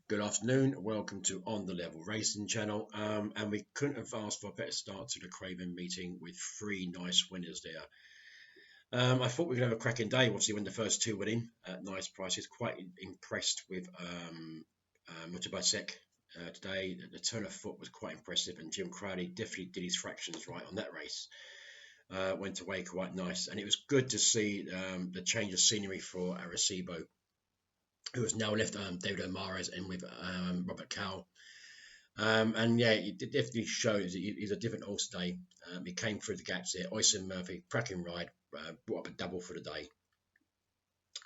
Good afternoon, welcome to On The Level Racing channel, and we couldn't have asked for a better start to the Craven meeting with three nice winners there. I thought we could have a cracking day, obviously when the first two went in at nice prices. Quite impressed with Mutabasek today. The turn of foot was quite impressive, and Jim Crowley definitely did his fractions right on that race. Went away quite nice, and it was good to see the change of scenery for Arecibo, who has now left David O'Mara's and with Robert Cowell. And yeah, it definitely shows he's a different horse today. He came through the gaps there. Oyson Murphy, cracking ride, brought up a double for the day.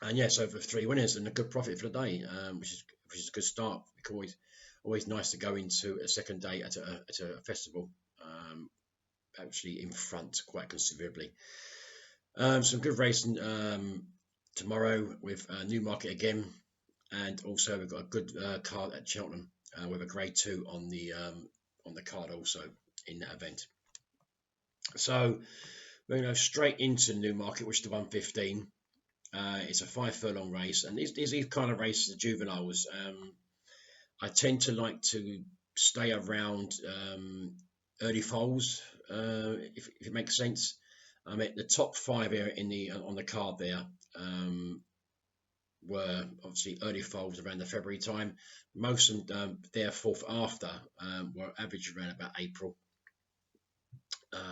And yeah, so for three winners and a good profit for the day, which is a good start. Always nice to go into a second day at a festival, actually in front quite considerably. Some good racing tomorrow with Newmarket again. And also we've got a good card at Cheltenham with a grade 2 on the card also in that event. So we're going to go straight into Newmarket, which is the 115. It's a 5 furlong race, and these kind of races, the juveniles, I tend to like to stay around early foals, if it makes sense. I mean, the top 5 here on the card there were obviously early foals around the February time. Most of them therefore after were average around about April.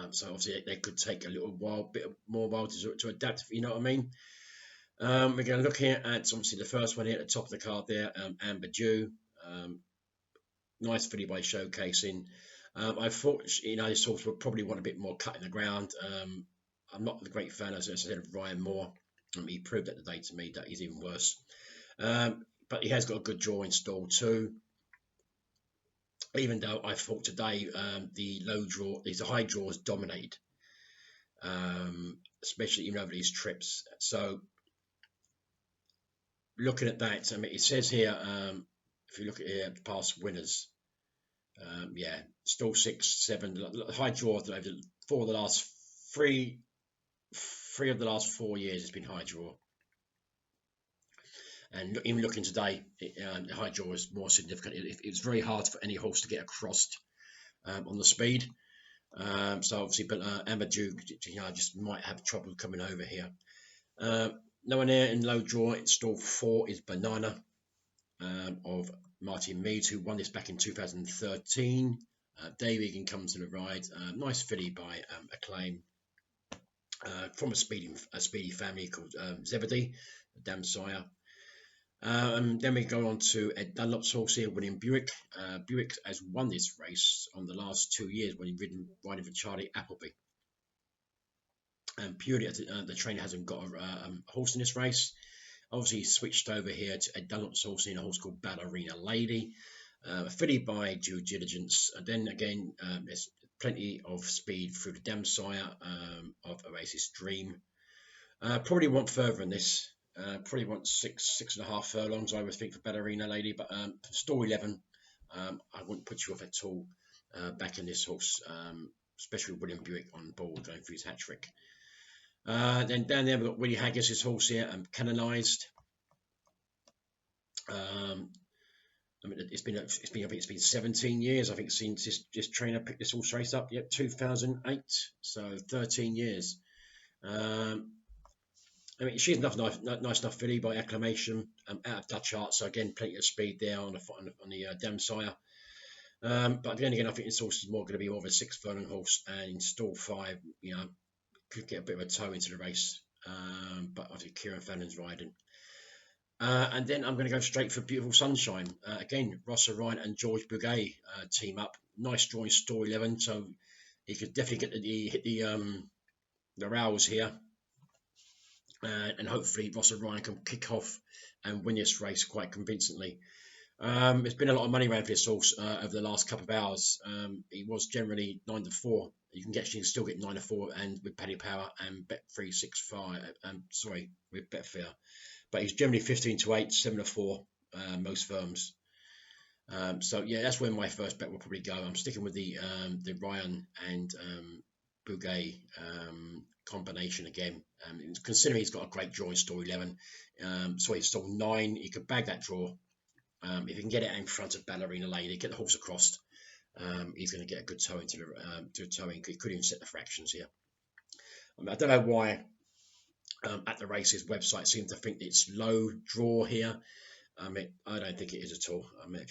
So obviously they could take a little while, bit more while to adapt, if you know what I mean. We're going to look here at obviously the first one here at the top of the card there, Amber Dew. Nice filly by Showcasing. I thought this horse would probably want a bit more cut in the ground. I'm not a great fan, as I said, of Ryan Moore. He proved that today to me that he's even worse. But he has got a good draw in stall too. Even though I thought today the high draws dominated, especially even over these trips. So looking at that, I mean, it says here, if you look at here, past winners, yeah, stall 6, 7, high draw for the last three of the last 4 years has been high draw. And even looking today, the high draw is more significant. It was very hard for any horse to get across on the speed. So obviously, but Amber Dew, just might have trouble coming over here. No one there in low draw. In stall 4 is Banana of Martin Meads, who won this back in 2013. Dave Egan comes to the ride. Nice filly by Acclaim. From a speedy family called Zebedee, Dam Sire. Then we go on to Ed Dunlop's horse here, winning Buick. Buick has won this race on the last 2 years when he's riding for Charlie Appleby. And purely the trainer hasn't got a horse in this race. Obviously, he switched over here to Ed Dunlop's horse in a horse called Ballerina Lady. A filly by Due Diligence. And then again, there's plenty of speed through the Dam Sire of Oasis Dream. Probably want further in this. Probably want 6.5 furlongs, I would think, for Ballerina Lady. But stall 11, I wouldn't put you off at all back in this horse, especially with William Buick on board going for his hat trick. Then down there we've got Willie Haggis' horse here, Canonized. I mean, it's been 17 years, I think, since this trainer picked this horse race up. Yep, 2008, so 13 years. I mean, she's nice enough filly by acclamation, out of Dutch Art. So again, plenty of speed there on the Dam Sire. But then again, I think this horse is more going to be more of a 6 furlong horse, and in stall 5, could get a bit of a toe into the race. But obviously, Kieran Fallon's riding. And then I'm going to go straight for Beautiful Sunshine. Again, Ross Ryan and George Bouguet team up. Nice draw in stall 11, so he could definitely hit the rails here. And hopefully Ross Ryan can kick off and win this race quite convincingly. There's been a lot of money around for this horse over the last couple of hours. He was generally 9 to 4. You can still get 9 to 4, and with Paddy Power and Bet365. With Betfair. But he's generally 15 to 8, 7 to 4, most firms. So yeah, that's where my first bet will probably go. I'm sticking with the Ryan and Bouguet combination again. Considering he's got a great draw in stall 11, sorry, stall 9, he could bag that draw. If you can get it in front of Ballerina Lane, get the horse across, he's going to get a good toe into the towing. He could even set the fractions here. I don't know why at the races website seem to think it's low draw here. I don't think it is at all.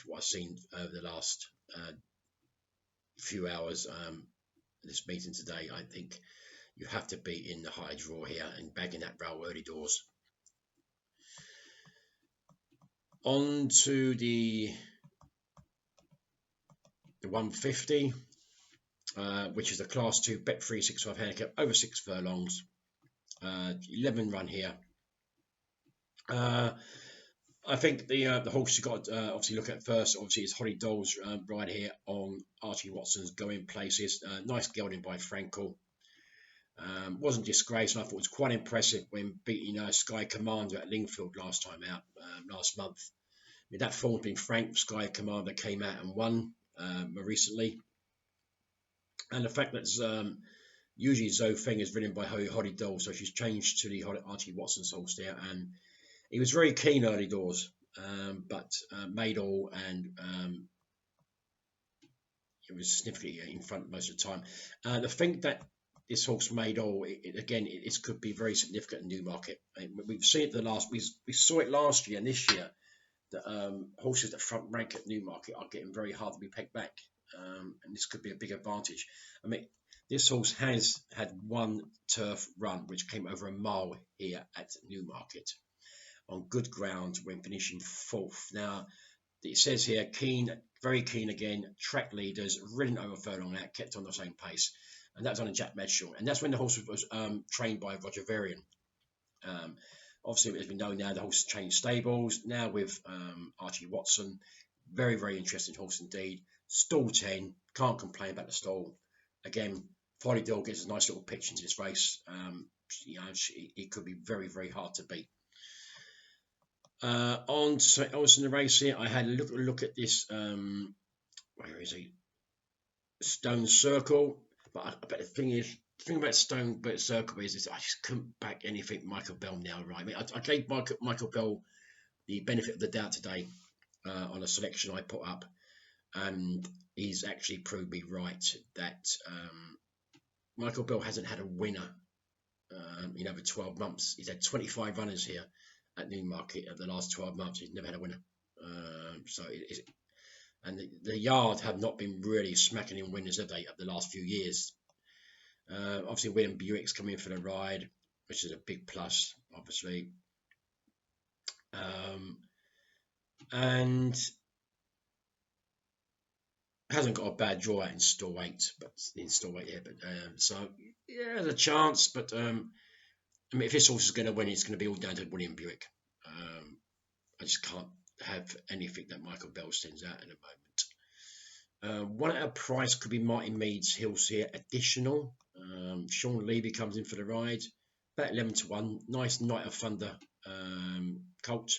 What I've seen over the last few hours, this meeting today, I think you have to be in the high draw here and bagging that rail early doors. On to the 150, which is a Class 2 Bet 365 handicap over 6 furlongs, 11 run here. I think the horse you got obviously look at first, obviously, is Holly Dole's ride here on Archie Watson's Going Places. Nice gelding by Frankel. Wasn't disgraced, and I thought it was quite impressive when beating Sky Commander at Lingfield last time out, last month. I mean, that form's been Frank. Sky Commander came out and won more recently. And the fact that usually Zoe Feng is ridden by Holly Dole, so she's changed to the Archie Watson's horse there, and he was very keen early doors, but made all, and it was significantly in front most of the time. The thing that this horse made all, it could be very significant in Newmarket. We've seen it we saw it last year and this year, that horses that front rank at Newmarket are getting very hard to be pegged back, and this could be a big advantage. I mean, this horse has had one turf run which came over a mile here at Newmarket on good ground when finishing 4th. Now, it says here, keen, very keen again, track leaders, ridden over furlong out, kept on the same pace. And that was on a Jack Medshall. And that's when the horse was trained by Roger Varian. Obviously, as we know now, the horse changed stables. Now with Archie Watson, very, very interesting horse indeed. Stall 10, can't complain about the stall. Again, Folly Dog gets a nice little pitch into this race. It could be very, very hard to beat. On to in the race here, I had a look at this. Where is he? Stone Circle. But the thing about Stone Circle is I just couldn't back anything Michael Bell now, right? I mean, I gave Michael Bell the benefit of the doubt today on a selection I put up, and he's actually proved me right that Michael Bell hasn't had a winner in over 12 months. He's had 25 runners here at Newmarket of the last 12 months. He's never had a winner. And the yard have not been really smacking in winners, have they, of the last few years. Obviously, William Buick's coming for the ride, which is a big plus, obviously. And hasn't got a bad draw out in store 8, but in store 8 here. But so yeah, there's a chance. But I mean, if this horse is going to win, it's going to be all down to William Buick. I just can't have anything that Michael Bell sends out in a moment. One at a price could be Martin Mead's Hills here, additional. Sean Levy comes in for the ride, about 11-1. Nice Night of Thunder colt.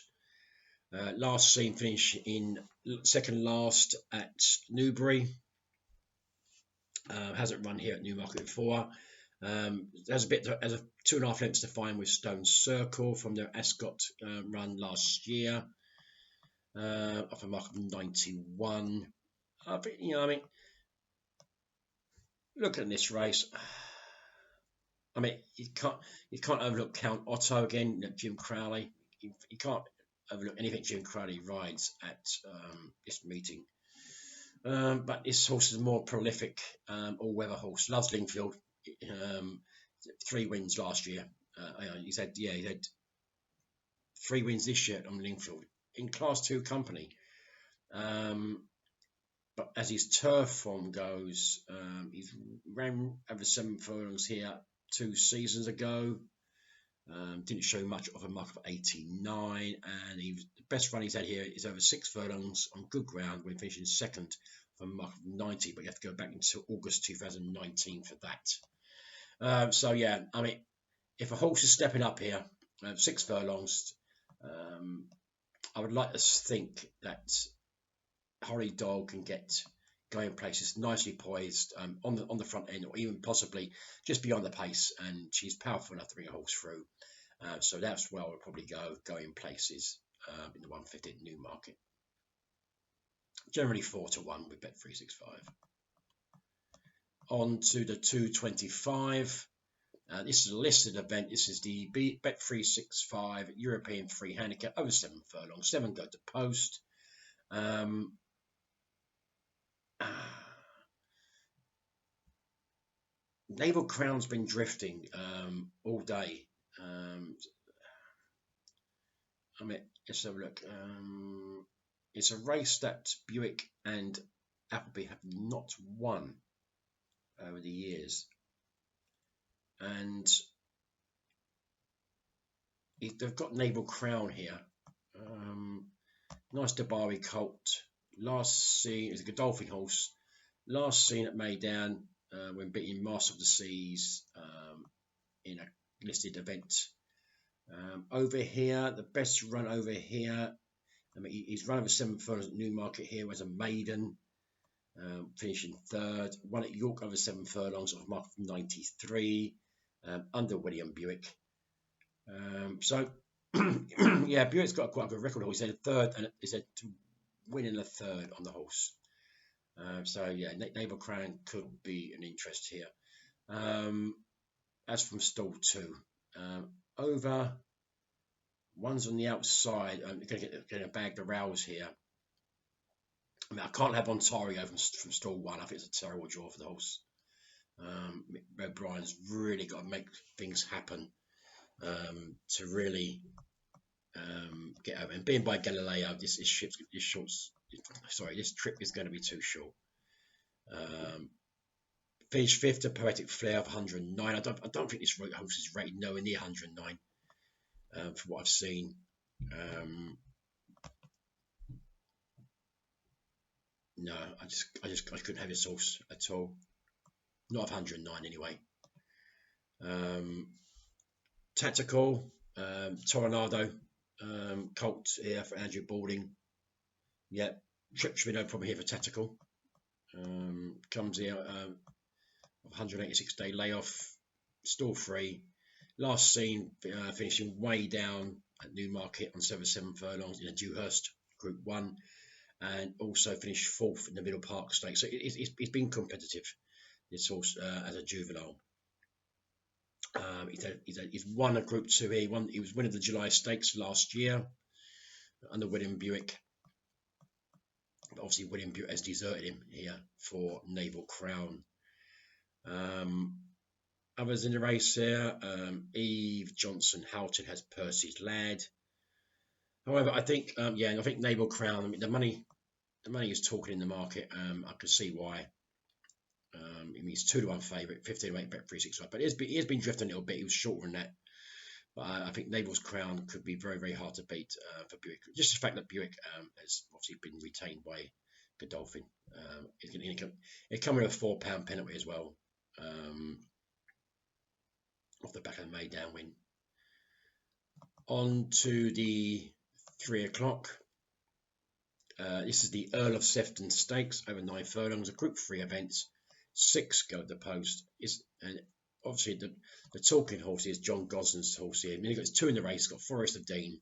Last seen finish in second last at Newbury. Hasn't run here at Newmarket before. There's a 2.5 lengths to find with Stone Circle from their Ascot run last year, off a mark of 91. I mean, looking at this race, I mean, you can't overlook Count Otto again. Jim Crowley, you can't overlook anything Jim Crowley rides at this meeting. But this horse is a more prolific all-weather horse. Loves Lingfield. 3 wins last year. He's had 3 wins this year on Lingfield in Class 2 company. But as his turf form goes, he's ran over 7 furlongs here 2 seasons ago. Didn't show much of a mark of 89, and the best run he's had here is over 6 furlongs on good ground when finishing second for a mark of 90, but you have to go back into August 2019 for that. So yeah, I mean, if a horse is stepping up here, 6 furlongs, I would like to think that Holly Dole can get Going Places nicely poised on the front end, or even possibly just beyond the pace, and she's powerful enough to bring a horse through. So that's where I would probably go Going Places in the 150 at Newmarket. Generally 4-1 with Bet365. On to the 225. This is a listed event. This is the Bet365 European Free Handicap over 7 furlongs. 7 go to post. Naval Crown's been drifting all day. Let's have a look. It's a race that Buick and Appleby have not won over the years, and they've got Naval Crown here. Nice Dabari colt. Last seen is a Godolphin horse. Last seen at Meydan when beating Master of the Seas in a listed event. Over here, the best run over here. He's run over 7 furlongs at Newmarket here as a maiden, finishing 3rd. Won at York over 7 furlongs off mark of 93, under William Buick. So yeah, Buick's got quite a good record. He said 3rd, and he said to win in the 3rd on the horse. So yeah, Naval Crown could be an interest here. As from stall 2, over one's on the outside. I'm going to bag the rails here. I can't have Ontario from stall 1. I think it's a terrible draw for the horse. O'Brien's really got to make things happen to really get over. And being by Galileo, this trip is going to be too short. Finished 5th to Poetic Flair of 109. I don't think this horse is rated nowhere near 109 from what I've seen. No, I couldn't have this horse at all. Not of 109 anyway. Tactical Toronado colt here for Andrew Balding. Yeah, trip should be no problem here for Tactical. Comes here 186-day layoff, stall 3. Last seen finishing way down at Newmarket on 7 furlongs in a Dewhurst Group 1, and also finished 4th in the Middle Park Stakes. So it's been competitive, this horse, as a juvenile. He's won a Group 2 here. He was winner of the July Stakes last year under William Buick. But obviously, William Buick has deserted him here for Naval Crown. Others in the race here, Eve Johnson Houghton has Percy's Lad. However, I think I think Naval Crown. I mean, the money is talking in the market. I can see why. He's 2-1 favourite, 15-8 Bet365, but he has been drifting a little bit. He was shorter than that, but I think Naval's Crown could be very, very hard to beat for Buick. Just the fact that Buick has obviously been retained by Godolphin. It's coming with a £4 penalty as well, off the back of the Meydan win. On to the 3 o'clock. This is the Earl of Sefton Stakes over 9 furlongs, a Group 3 event. 6 go at the post. And obviously the talking horse is John Gosden's horse here. I mean, he's got 2 in the race. He's got Forest of Dean,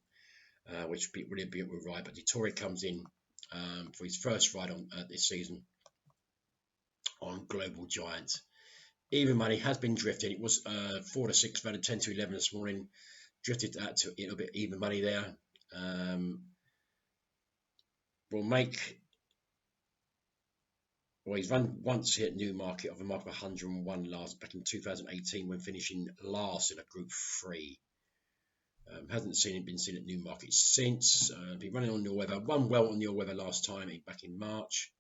which William Buick will ride, but Dettori comes in for his first ride on this season on Global Giant. Even money has been drifted. It was 4-6, voted 10-11 this morning. Drifted that to a little bit even money there. He's run once here at Newmarket of a mark of 101 back in 2018 when finishing last in a Group 3. Hasn't been seen at Newmarket since. Been running on Your Weather. Won well on Your Weather last time back in March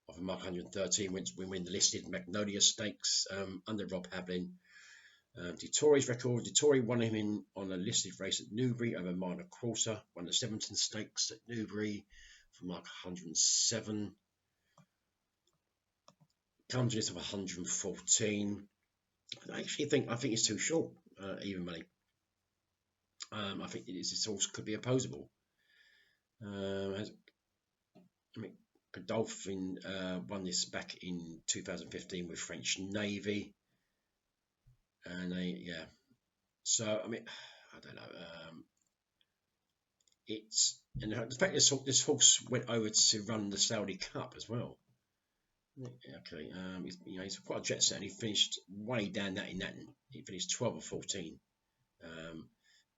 of a mark 113 when winning the listed Magnolia Stakes under Rob Havlin. Dettori's record. Dettori won him on a listed race at Newbury over a mile and a quarter. Won the Seventon Stakes at Newbury for mark 107. Comes to this of 114. I think it's too short, even money. I think this horse could be opposable. Godolphin won this back in 2015 with French Navy, and so I mean, I don't know. it's, and the fact this horse went over to run the Saudi Cup as well. Okay, he's quite a jet set. He finished way down that in that. He finished 12 or 14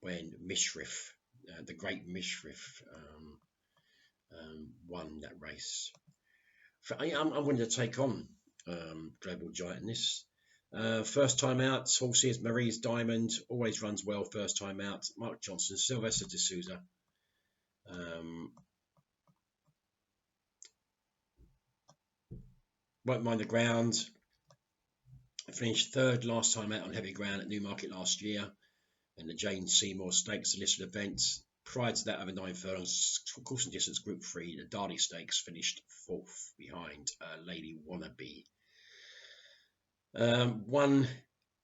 when Mishrif, the great Mishrif, won that race. I'm willing to take on Global Giant in this. First time out, horses, Marie's Diamond, always runs well first time out. Mark Johnson, Sylvester de Souza. Won't mind the ground. Finished third last time out on heavy ground at Newmarket last year, and the Jane Seymour Stakes, the listed events. Prior to that, over 9 furlongs, course and distance Group 3, the Derby Stakes finished 4th behind Lady Wannabe. Won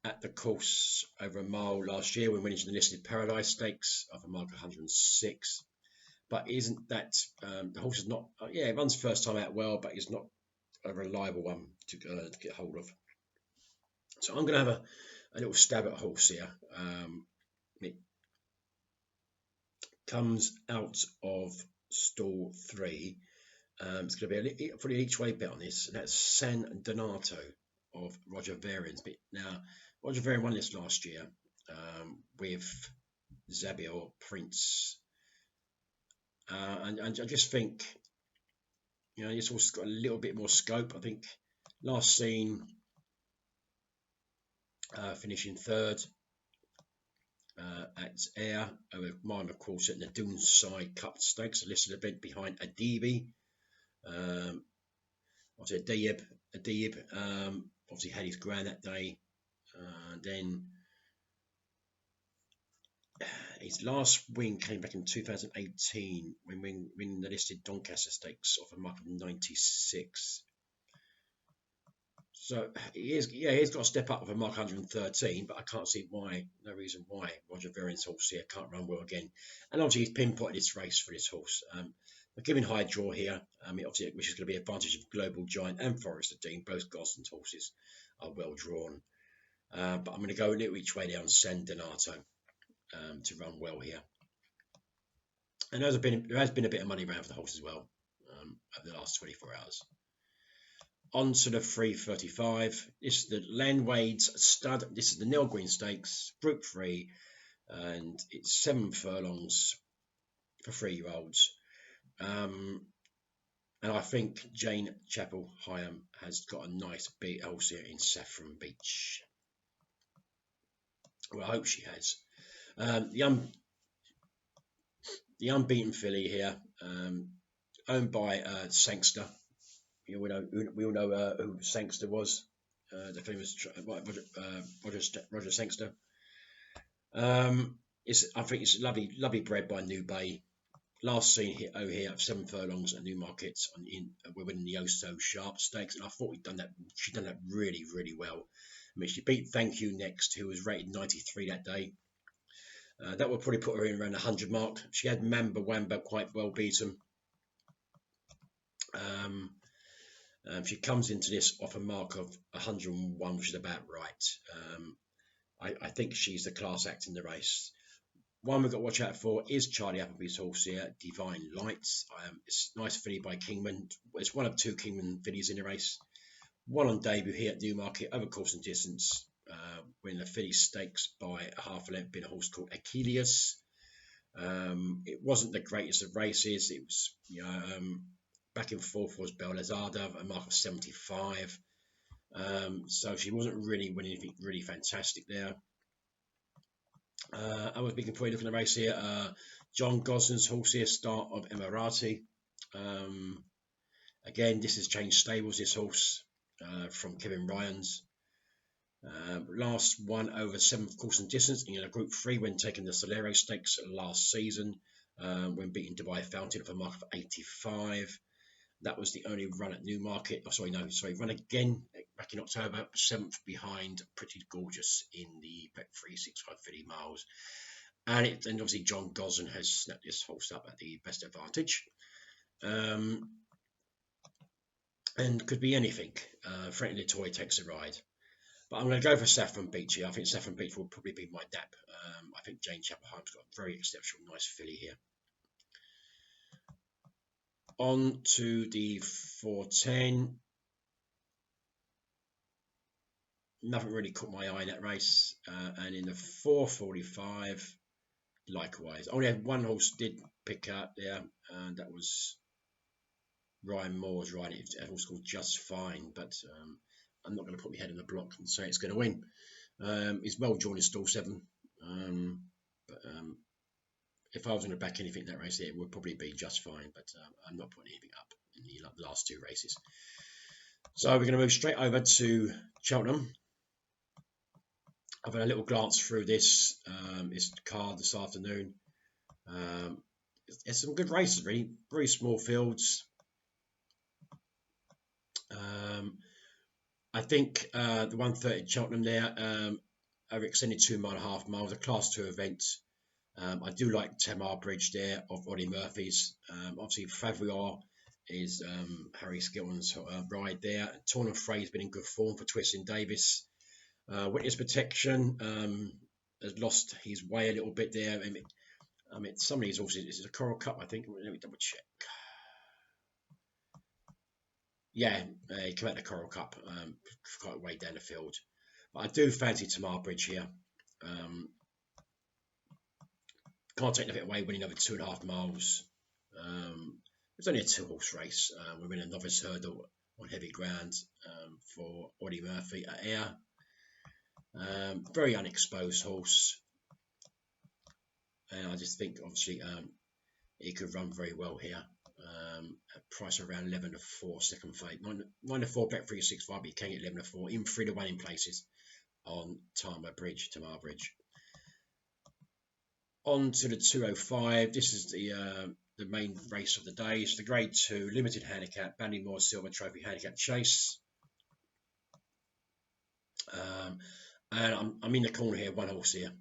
at the course over a mile last year when winning the listed Paradise Stakes of a mark of 106. But isn't that the horse is not? It runs first time out well, but is not a reliable one to get hold of. So I'm going to have a little stab at a horse here. It comes out of stall 3. It's going to be a pretty each way bet on this. And that's San Donato of Roger Varian's. Now, Roger Varian won this last year with Zabiel Prince. And I just think, this horse has got a little bit more scope. I think last seen finishing third at Ayr over Minor Course at the Doonside Cup Stakes, a listed event behind Adibi. Obviously Adib obviously had his grand that day. Then his last win came back in 2018 when winning the listed Doncaster Stakes off a mark of 96. So he's got to step up with a mark 113, but I can't see why, no reason why Roger Varian's horse here can't run well again. And obviously he's pinpointed this race for this horse. We're giving high draw here, obviously, which is going to be advantage of Global Giant and Forester Dean. Both Gosden's horses are well drawn. But I'm going to go a little each way down San Donato to run well here. And there has been a bit of money around for the horse as well over the last 24 hours. On to the 3:35. This is the Landwade's Stud. This is the Nell Green Stakes, Group 3, and it's 7 furlongs for 3-year-olds. And I think Jane Chapel Hyam has got a nice big horse here in Saffron Beach. Well, I hope she has. The unbeaten filly here, owned by Sangster. We all know who Sangster was, the famous Roger Sangster. I think it's lovely bred by New Bay. Last seen here at 7 furlongs at Newmarket we're winning the Oh-So Sharp Stakes, and I thought she'd done that really, really well. I mean, she beat Thank You Next, who was rated 93 that day. That would probably put her in around the 100 mark. She had Mamba Wamba quite well beaten. She comes into this off a mark of 101, which is about right. I think she's the class act in the race. One we've got to watch out for is Charlie Appleby's horse here, Divine Lights. It's a nice filly by Kingman. It's one of 2 Kingman fillies in the race. One on debut here at Newmarket, over course and distance, winning the filly stakes by a half a length, being a horse called Achilles. It wasn't the greatest of races. It was, back and forth was Bellazada, a mark of 75. So she wasn't really winning anything really fantastic there. I was big for looking at the race here. John Gosden's horse here, Start of Emirati. Again, this has changed stables, this horse, from Kevin Ryan's. Last one over 7th course and distance in a Group 3 when taking the Solero Stakes last season, when beating Dubai Fountain for a mark of 85. That was the only run at Newmarket. Run again back in October, 7th behind Pretty Gorgeous in the Bet 365 50 miles. And obviously John Gosden has snapped this horse up at the best advantage. And could be anything. Frank Latoy takes a ride. But I'm going to go for Saffron Beach here. I think Saffron Beach will probably be my DAP. I think Jane Chapelheim's got a very exceptional, nice filly here. On to the 410. Nothing really caught my eye in that race. And in the 445, likewise. Only had one horse did pick up there, and that was Ryan Moore's riding. It's a horse called Just Fine, but I'm not going to put my head in the block and say it's going to win. He's well drawn in stall 7. But if I was going to back anything in that race, it would probably be Just Fine, but I'm not putting anything up in the last 2 races. So we're going to move straight over to Cheltenham. I've had a little glance through this. It's the card this afternoon. There's some good races, really. Very small fields. I think the 130 Cheltenham there, over extended 2.5 miles, a Class 2 event. I do like Tamar Bridge there of Ollie Murphy's. Obviously, Favrior is Harry Skilton's ride there. Torn Frey's been in good form for Twisting Davis. Witness Protection has lost his way a little bit there. I mean, some of these horses, this is a Coral Cup, I think. Let me double check. Yeah, he came out the Coral Cup, quite way down the field. But I do fancy Tamar Bridge here. Can't take nothing away winning over 2.5 miles. It's only a 2-horse race. We're in a novice hurdle on heavy ground for Ollie Murphy at Ayr. Very unexposed horse. And I just think, obviously, he could run very well here. At price around 11-4, second favourite. 9-4, bet 3-6-5, but you can get 11-4. Even 3-1 in places on Tamar Bridge. On to the 205. This is the main race of the day. It's the Grade 2 limited handicap, Ballymore Silver Trophy handicap chase. And I'm in the corner here, one horse here.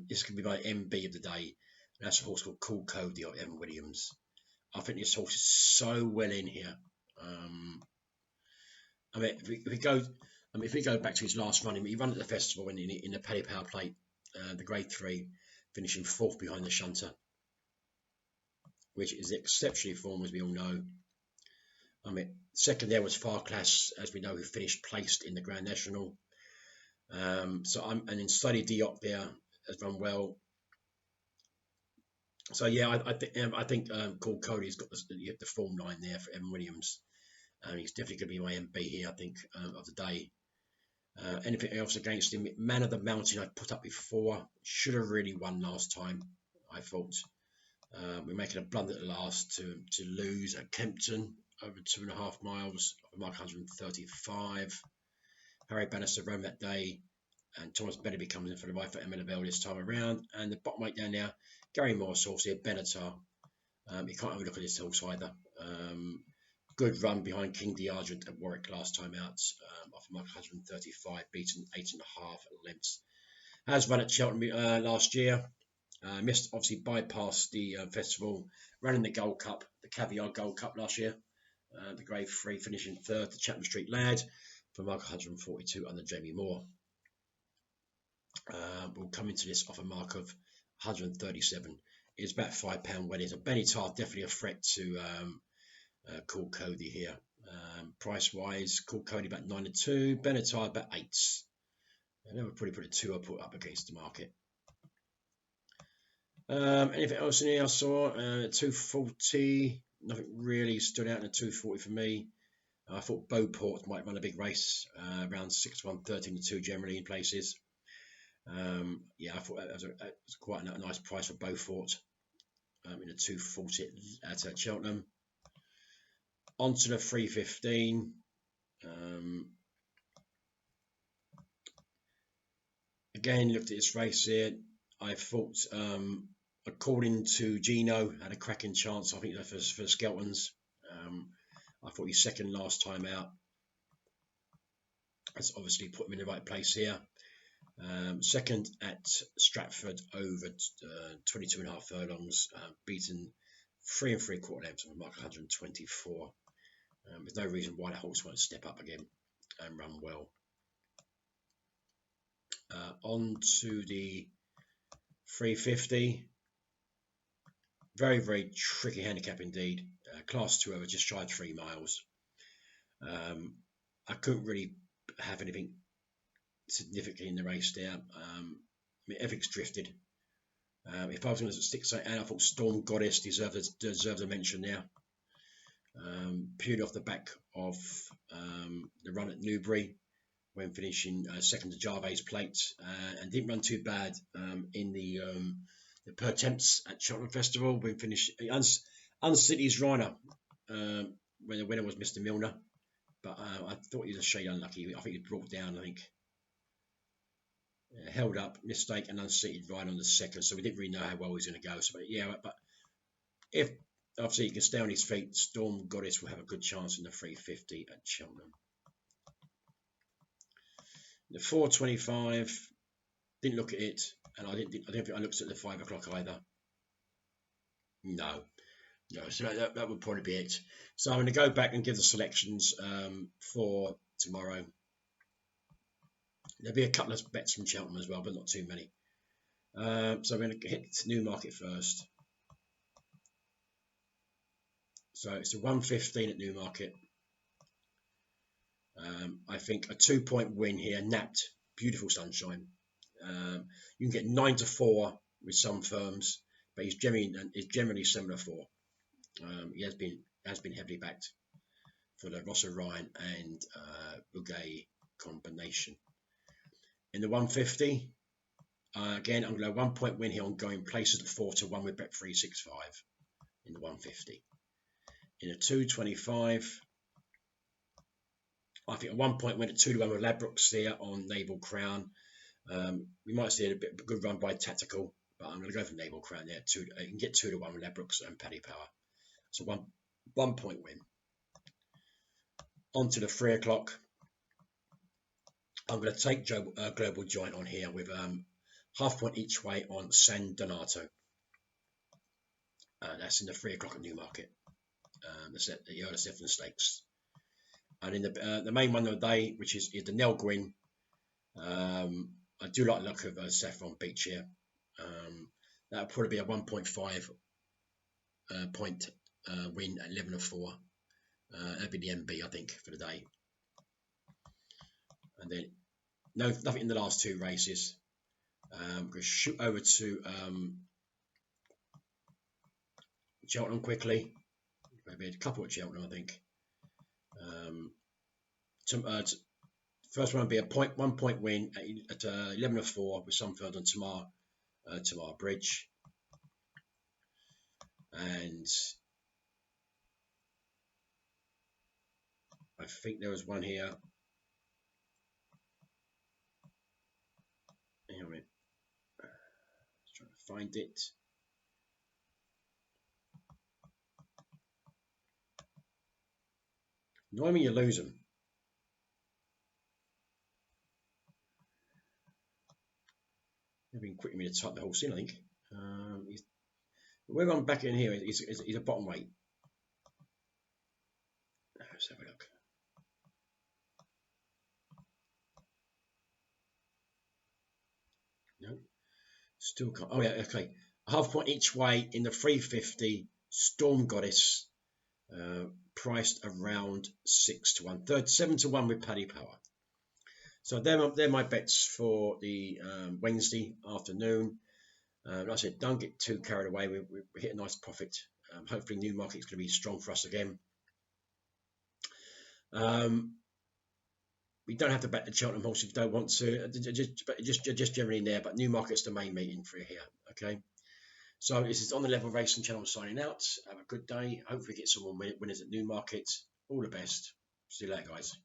This could be my MB of the day. That's a horse called Cool Cody or Evan Williams. I think this horse is so well in here. I mean, if we go back to his last run, he ran at the festival in the Paddy Power Plate, the Grade 3, finishing 4th behind the shunter, which is exceptionally form, as we all know. I mean, second there was Far Class, as we know, who finished placed in the Grand National. And then Study Diop there has run well. So yeah, I think Cool Cody's got the form line there for Evan Williams, and he's definitely going to be my MB here, I think, of the day. Anything else against him? Man of the Mountain I put up before, should have really won last time, I thought. We're making a blunder at the last to lose at Kempton over 2.5 miles, mark 135. Harry Bannister ran that day, and Thomas Bellaby comes in for the ride for Emma Lavelle this time around. And the bottom weight down there, Gary Moore's horse here, Benatar. You can't overlook at this horse either. Good run behind King Deargent at Warwick last time out, off mark 135, beaten 8.5 lengths. Has run at Cheltenham last year. Missed, obviously, bypassed the festival, ran in the Gold Cup, the Caviar Gold Cup last year. The Grade 3 finishing 3rd, the Chapman Street Lad for mark 142 under Jamie Moore. We'll come into this off a mark of 137. It's about £5 wedding. So Benatar definitely a threat to Cool Cody here. Price wise, Cool Cody about 9-2, Benatar about 8. And then we'll probably put a 2 up against the market. Anything else in here I saw? 240. Nothing really stood out in a 240 for me. I thought Beauport might run a big race, around 6-1, 13-2 generally in places. Yeah, I thought that was quite a nice price for Beaufort in a 240 at Cheltenham. On to the 315. Again, looked at this race here. I thought, according to Gino, had a cracking chance, I think, for Skeltons. I thought he's second last time out. That's obviously put him in the right place here. Second at Stratford over 22.5 furlongs, beaten 3 3/4 lengths on mark 124. There's no reason why the horse won't step up again and run well. On to the 350. Very, very tricky handicap indeed. Class 2 over, just shy of 3 miles. I couldn't really have anything significant in the race there. I mean, everything's drifted. If I was going to stick something out, I thought Storm Goddess deserves a mention there. Purely off the back of the run at Newbury, when finishing second to Jarve's Plate, and didn't run too bad in the per temps at Cheltenham Festival. When finished Uncity's Rhino, when the winner was Mr. Milner, but I thought he was a shade unlucky. I think he brought down, I think, held up, mistake, and unseated right on the second, so we didn't really know how well he was going to go. So, but yeah, but if obviously he can stay on his feet, Storm Goddess will have a good chance in the 350 at Cheltenham. The 425, didn't look at it, and I don't think I looked at the 5 o'clock either. No, so that would probably be it. So I'm going to go back and give the selections for tomorrow. There'll be a couple of bets from Cheltenham as well, but not too many. So we're going to hit Newmarket first. So it's a 115 at Newmarket. I think a 2-point win here, napped, beautiful sunshine. You can get 9 to 4 with some firms, but he's generally 7 to 4. He has been heavily backed for the Rossa Ryan and Bugay combination. In the 150, again, I'm going to 1-point win here on going places at 4 to 1 with Bet 365 in the 150. In a 225, I think a 1-point win at 2 to 1 with Ladbrokes there on Naval Crown. We might see a good run by Tactical, but I'm going to go for Naval Crown there. You can get 2 to 1 with Ladbrokes and Paddy Power. So 1-point win. On to the 3 o'clock. I'm going to take Global Giant on here with 0.5 point each way on San Donato. That's in the 3 o'clock at Newmarket. The Earl of Sefton Stakes. And in the main one of the day, which is the Nell Gwyn, I do like the look of Saffron Beach here. That would probably be a 1.5 point win at 11 to 4. That'd be the MB, I think, for the day. And then nothing in the last 2 races. I'm going to shoot over to Cheltenham quickly. Maybe a couple at Cheltenham, I think. First one would be a 1-point win at 11 to 4 with some further on Tamar Bridge. And I think there was one here. Hang on a minute. Just trying to find it. Annoy me, you lose them. I've been quick me to type the whole scene, I think. Where I'm back in here is a bottom weight. Let's have a look. No, still can't. Oh yeah, okay. 0.5 point each way in the 350. Storm Goddess, priced around 6 to 1, 7 to 1 with Paddy Power. So they're my bets for the Wednesday afternoon. Like I said, don't get too carried away. We hit a nice profit. Hopefully, Newmarket is going to be strong for us again. We don't have to bet the Cheltenham horse if you don't want to. Just generally in there. But Newmarket's the main meeting for here. Okay. So this is On the Level Racing Channel signing out. Have a good day. Hopefully, get some more winners at Newmarket. All the best. See you later, guys.